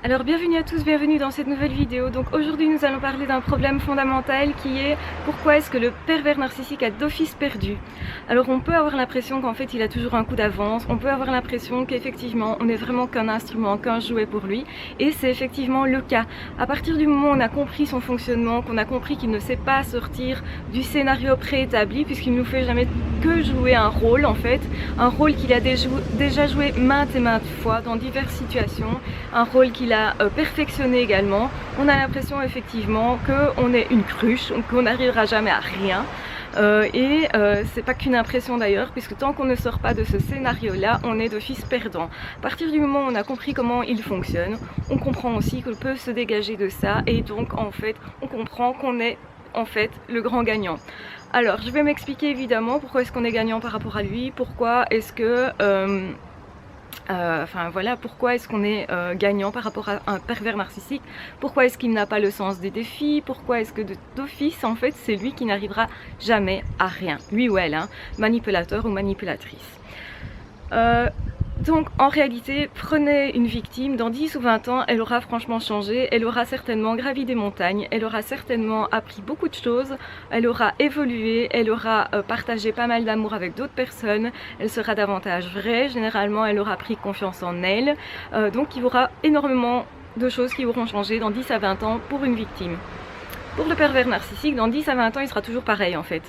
Alors bienvenue à tous, bienvenue dans cette nouvelle vidéo. Donc aujourd'hui nous allons parler d'un problème fondamental qui est pourquoi est-ce que le pervers narcissique a d'office perdu. Alors on peut avoir l'impression qu'en fait il a toujours un coup d'avance, on peut avoir l'impression qu'effectivement on n'est vraiment qu'un instrument, qu'un jouet pour lui, et c'est effectivement le cas. À partir du moment où on a compris son fonctionnement, qu'on a compris qu'il ne sait pas sortir du scénario préétabli puisqu'il ne nous fait jamais que jouer un rôle en fait, un rôle qu'il a déjà joué maintes et maintes fois dans diverses situations, un rôle qu'il a perfectionné également. On a l'impression effectivement qu'on est une cruche, qu'on n'arrivera jamais à rien. C'est pas qu'une impression d'ailleurs, puisque tant qu'on ne sort pas de ce scénario-là, on est d'office perdant. À partir du moment où on a compris comment il fonctionne, on comprend aussi qu'on peut se dégager de ça, et donc en fait, on comprend qu'on est en fait le grand gagnant. Alors, je vais m'expliquer évidemment pourquoi est-ce qu'on est gagnant par rapport à lui, pourquoi est-ce que pourquoi est-ce qu'on est gagnant par rapport à un pervers narcissique, pourquoi est-ce qu'il n'a pas le sens des défis, pourquoi est-ce que d'office en fait c'est lui qui n'arrivera jamais à rien, lui ou elle, hein, manipulateur ou manipulatrice. Donc en réalité, prenez une victime, dans 10 ou 20 ans, elle aura franchement changé, elle aura certainement gravi des montagnes, elle aura certainement appris beaucoup de choses, elle aura évolué, elle aura partagé pas mal d'amour avec d'autres personnes, elle sera davantage vraie, généralement elle aura pris confiance en elle, donc il y aura énormément de choses qui auront changé dans 10 à 20 ans pour une victime. Pour le pervers narcissique, dans 10 à 20 ans, il sera toujours pareil en fait.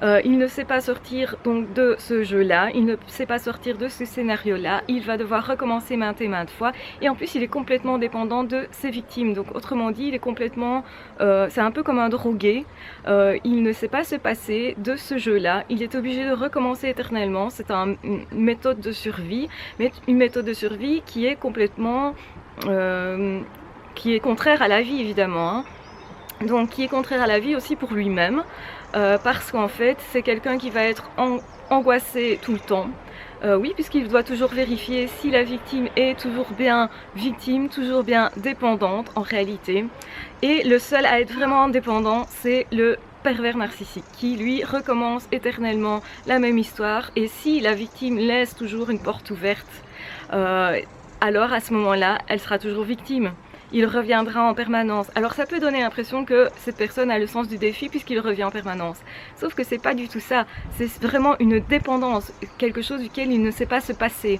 Il ne sait pas sortir donc de ce jeu-là, il ne sait pas sortir de ce scénario-là, il va devoir recommencer maintes et maintes fois, et en plus il est complètement dépendant de ses victimes. Donc autrement dit, il est complètement, c'est un peu comme un drogué, il ne sait pas se passer de ce jeu-là, il est obligé de recommencer éternellement. C'est une méthode de survie, mais une méthode de survie qui est complètement, qui est contraire à la vie évidemment, hein. Donc qui est contraire à la vie aussi pour lui-même, parce qu'en fait c'est quelqu'un qui va être angoissé tout le temps, oui, puisqu'il doit toujours vérifier si la victime est toujours bien victime, toujours bien dépendante en réalité, et le seul à être vraiment indépendant c'est le pervers narcissique qui lui recommence éternellement la même histoire, et si la victime laisse toujours une porte ouverte, alors à ce moment-là elle sera toujours victime. Il reviendra en permanence. Alors ça peut donner l'impression que cette personne a le sens du défi puisqu'il revient en permanence. Sauf que c'est pas du tout ça. C'est vraiment une dépendance, quelque chose duquel il ne sait pas se passer.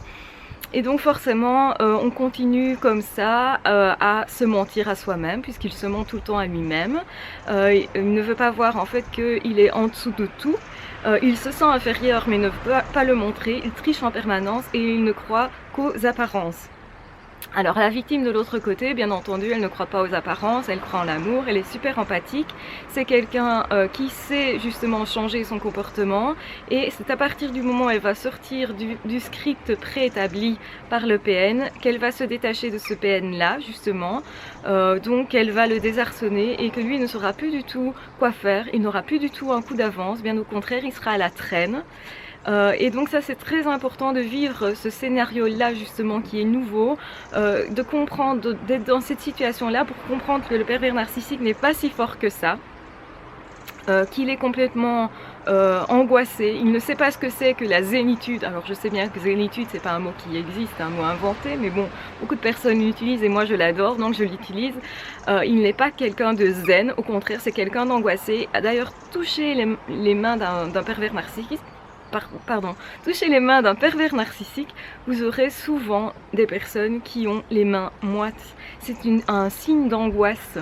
Et donc forcément, on continue comme ça à se mentir à soi-même puisqu'il se ment tout le temps à lui-même. Il ne veut pas voir en fait qu'il est en dessous de tout. Il se sent inférieur mais ne veut pas le montrer. Il triche en permanence et il ne croit qu'aux apparences. Alors la victime de l'autre côté, bien entendu, elle ne croit pas aux apparences, elle croit en l'amour, elle est super empathique, c'est quelqu'un qui sait justement changer son comportement, et c'est à partir du moment où elle va sortir du script préétabli par le PN qu'elle va se détacher de ce PN là justement, donc elle va le désarçonner et que lui ne saura plus du tout quoi faire, il n'aura plus du tout un coup d'avance, bien au contraire il sera à la traîne. Et donc ça c'est très important de vivre ce scénario là justement qui est nouveau, de comprendre, d'être dans cette situation là pour comprendre que le pervers narcissique n'est pas si fort que ça, qu'il est complètement angoissé, il ne sait pas ce que c'est que la zénitude. Alors je sais bien que zénitude c'est pas un mot qui existe, c'est un mot inventé, mais bon, beaucoup de personnes l'utilisent et moi je l'adore donc je l'utilise. Il n'est pas quelqu'un de zen, au contraire c'est quelqu'un d'angoissé. D'ailleurs toucher les mains d'un pervers narcissique, touchez les mains d'un pervers narcissique, vous aurez souvent des personnes qui ont les mains moites. C'est un signe d'angoisse.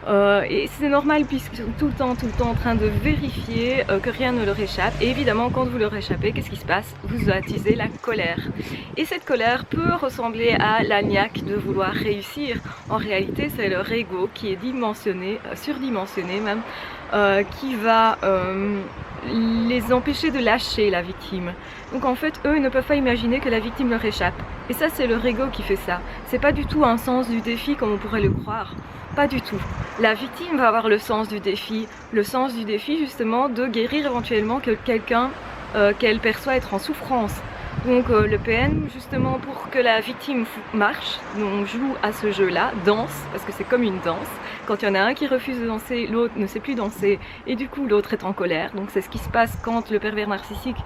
Et c'est normal puisque tout le temps en train de vérifier que rien ne leur échappe. Et évidemment quand vous leur échappez, qu'est-ce qui se passe? Vous attisez la colère. Et cette colère peut ressembler à la niaque de vouloir réussir. En réalité c'est leur ego qui est dimensionné, surdimensionné même, qui va les empêcher de lâcher la victime. Donc en fait eux ne peuvent pas imaginer que la victime leur échappe. Et ça c'est leur ego qui fait ça. C'est pas du tout un sens du défi comme on pourrait le croire. Pas du tout. La victime va avoir le sens du défi justement de guérir éventuellement quelqu'un qu'elle perçoit être en souffrance. Donc le PN justement pour que la victime marche, donc joue à ce jeu-là, danse, parce que c'est comme une danse. Quand il y en a un qui refuse de danser, l'autre ne sait plus danser et du coup l'autre est en colère. Donc c'est ce qui se passe quand le pervers narcissique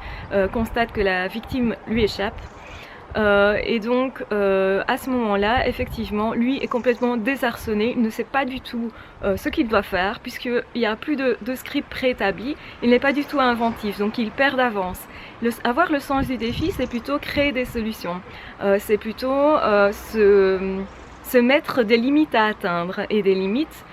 constate que la victime lui échappe. Et donc à ce moment-là, effectivement, lui est complètement désarçonné, il ne sait pas du tout ce qu'il doit faire, puisqu'il n'y a plus de script préétabli, il n'est pas du tout inventif, donc il perd d'avance. Avoir le sens du défi, c'est plutôt créer des solutions, c'est plutôt se mettre des limites à atteindre, et des limites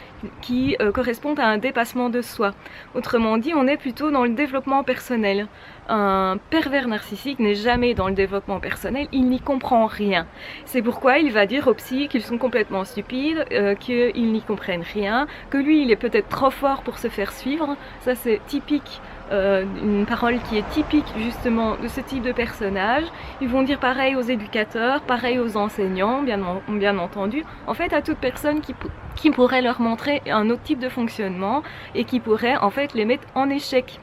qui correspondent à un dépassement de soi. Autrement dit, on est plutôt dans le développement personnel. Un pervers narcissique n'est jamais dans le développement personnel, il n'y comprend rien. C'est pourquoi il va dire aux psys qu'ils sont complètement stupides, qu'ils n'y comprennent rien, que lui il est peut-être trop fort pour se faire suivre. Ça c'est typique, une parole qui est typique justement de ce type de personnage. Ils vont dire pareil aux éducateurs, pareil aux enseignants, bien entendu. En fait à toute personne qui pourrait leur montrer un autre type de fonctionnement et qui pourrait en fait les mettre en échec.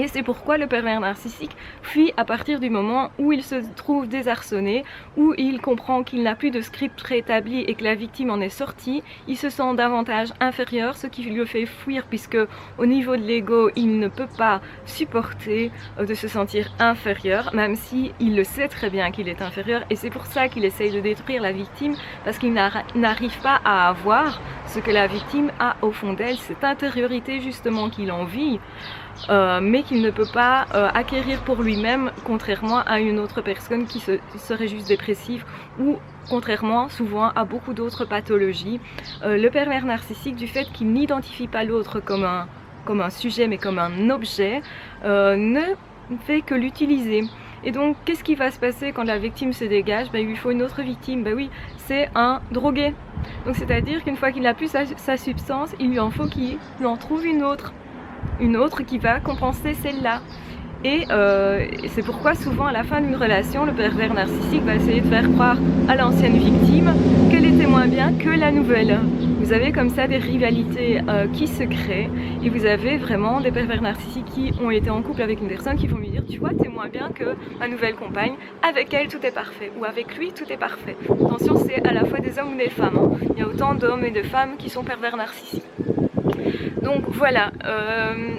Et c'est pourquoi le pervers narcissique fuit à partir du moment où il se trouve désarçonné, où il comprend qu'il n'a plus de script préétabli et que la victime en est sortie. Il se sent davantage inférieur, ce qui lui fait fuir, puisque au niveau de l'ego, il ne peut pas supporter de se sentir inférieur, même si il le sait très bien qu'il est inférieur. Et c'est pour ça qu'il essaye de détruire la victime, parce qu'il n'arrive pas à avoir ce que la victime a au fond d'elle, cette intériorité justement qu'il envie. Mais qu'il ne peut pas acquérir pour lui-même, contrairement à une autre personne qui serait juste dépressive ou contrairement souvent à beaucoup d'autres pathologies. Le pervers narcissique, du fait qu'il n'identifie pas l'autre comme un sujet mais comme un objet, ne fait que l'utiliser. Et donc qu'est-ce qui va se passer quand la victime se dégage? Il lui faut une autre victime. Oui, c'est un drogué. Donc c'est-à-dire qu'une fois qu'il n'a plus sa substance, il lui en faut qu'il en trouve une autre qui va compenser celle-là. Et c'est pourquoi souvent à la fin d'une relation, le pervers narcissique va essayer de faire croire à l'ancienne victime qu'elle était moins bien que la nouvelle. Vous avez comme ça des rivalités qui se créent, et vous avez vraiment des pervers narcissiques qui ont été en couple avec une personne qui vont lui dire: tu vois, t'es moins bien que ma nouvelle compagne, avec elle tout est parfait, ou avec lui tout est parfait. Attention, c'est à la fois des hommes ou des femmes, hein. Il y a autant d'hommes et de femmes qui sont pervers narcissiques. Donc voilà,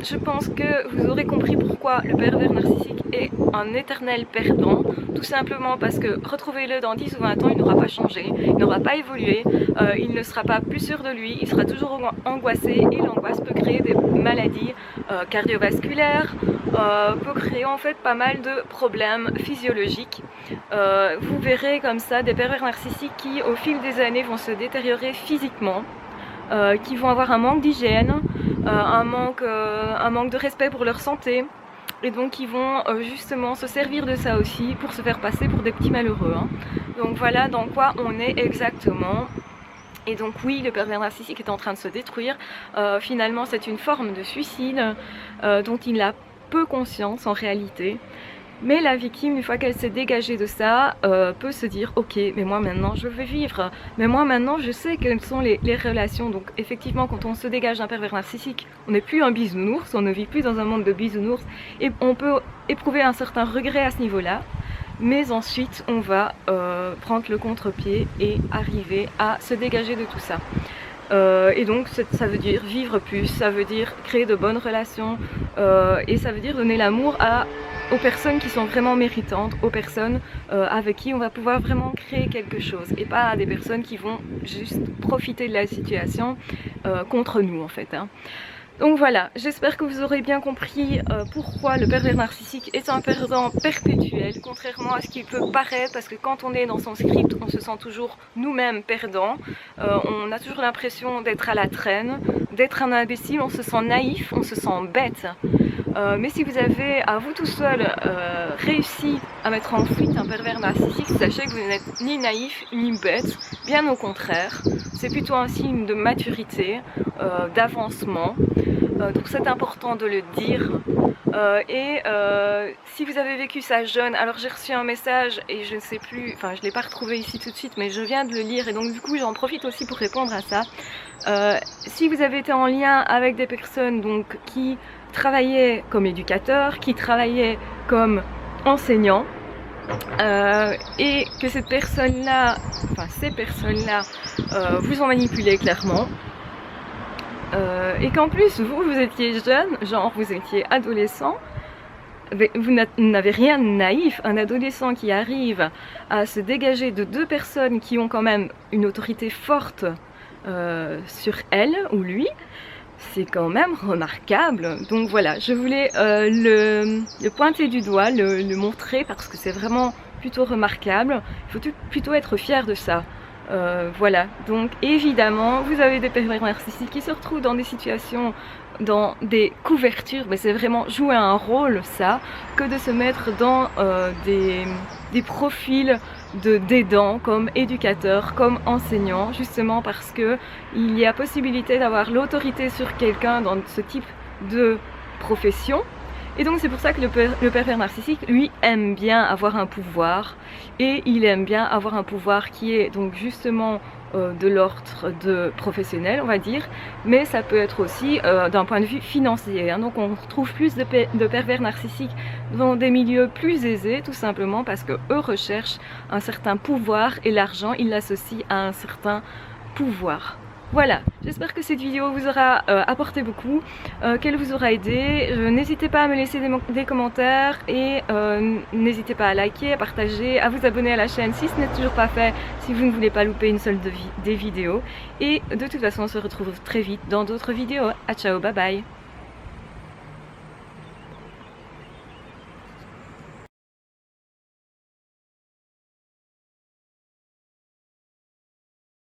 je pense que vous aurez compris pourquoi le pervers narcissique est un éternel perdant. Tout simplement parce que retrouvez-le dans 10 ou 20 ans, il n'aura pas changé, il n'aura pas évolué, il ne sera pas plus sûr de lui, il sera toujours angoissé, et l'angoisse peut créer des maladies cardiovasculaires, peut créer en fait pas mal de problèmes physiologiques. Vous verrez comme ça des pervers narcissiques qui au fil des années vont se détériorer physiquement, qui vont avoir un manque d'hygiène, un manque de respect pour leur santé, et donc ils vont justement se servir de ça aussi pour se faire passer pour des petits malheureux, hein. Donc voilà dans quoi on est exactement. Et donc oui, le pervers narcissique est en train de se détruire. Finalement c'est une forme de suicide dont il a peu conscience en réalité. Mais la victime, une fois qu'elle s'est dégagée de ça, peut se dire: ok, mais moi maintenant je veux vivre, mais moi maintenant je sais quelles sont les relations. Donc effectivement, quand on se dégage d'un pervers narcissique, on n'est plus un bisounours, on ne vit plus dans un monde de bisounours, et on peut éprouver un certain regret à ce niveau-là. Mais ensuite on va prendre le contre-pied et arriver à se dégager de tout ça. Et donc ça veut dire vivre plus, ça veut dire créer de bonnes relations, et ça veut dire donner l'amour aux personnes qui sont vraiment méritantes, aux personnes avec qui on va pouvoir vraiment créer quelque chose, et pas à des personnes qui vont juste profiter de la situation contre nous en fait, hein. Donc voilà, j'espère que vous aurez bien compris pourquoi le pervers narcissique est un perdant perpétuel, contrairement à ce qu'il peut paraître, parce que quand on est dans son script, on se sent toujours nous-mêmes perdants, on a toujours l'impression d'être à la traîne, d'être un imbécile, on se sent naïf, on se sent bête. Mais si vous avez à vous tout seul réussi à mettre en fuite un pervers narcissique, sachez que vous n'êtes ni naïf ni bête, bien au contraire. C'est plutôt un signe de maturité, d'avancement. Donc c'est important de le dire. Si vous avez vécu ça jeune, alors j'ai reçu un message et je ne sais plus, enfin je ne l'ai pas retrouvé ici tout de suite, mais je viens de le lire et donc du coup j'en profite aussi pour répondre à ça. Si vous avez été en lien avec des personnes donc qui travaillaient comme éducateurs, qui travaillaient comme enseignants, et que cette personne-là, enfin ces personnes-là vous ont manipulé clairement, et qu'en plus vous étiez jeune, genre vous étiez adolescent, vous n'avez rien de naïf. Un adolescent qui arrive à se dégager de deux personnes qui ont quand même une autorité forte sur elle ou lui, c'est quand même remarquable. Donc voilà, je voulais le pointer du doigt, le montrer parce que c'est vraiment plutôt remarquable. Il faut plutôt être fier de ça. Voilà, donc évidemment vous avez des pervers narcissiques qui se retrouvent dans des situations, dans des couvertures, mais c'est vraiment jouer un rôle ça, que de se mettre dans des profils d'aidants, comme éducateur, comme enseignant, justement parce que il y a possibilité d'avoir l'autorité sur quelqu'un dans ce type de profession. Et donc c'est pour ça que le pervers narcissique, lui, aime bien avoir un pouvoir, et il aime bien avoir un pouvoir qui est donc justement de l'ordre de professionnel, on va dire, mais ça peut être aussi d'un point de vue financier, hein. Donc on retrouve plus de pervers narcissiques dans des milieux plus aisés, tout simplement parce que eux recherchent un certain pouvoir, et l'argent, ils l'associent à un certain pouvoir. Voilà, j'espère que cette vidéo vous aura apporté beaucoup, qu'elle vous aura aidé. N'hésitez pas à me laisser des commentaires, et n'hésitez pas à liker, à partager, à vous abonner à la chaîne si ce n'est toujours pas fait, si vous ne voulez pas louper une seule des vidéos. Et de toute façon, on se retrouve très vite dans d'autres vidéos. À ciao, bye bye.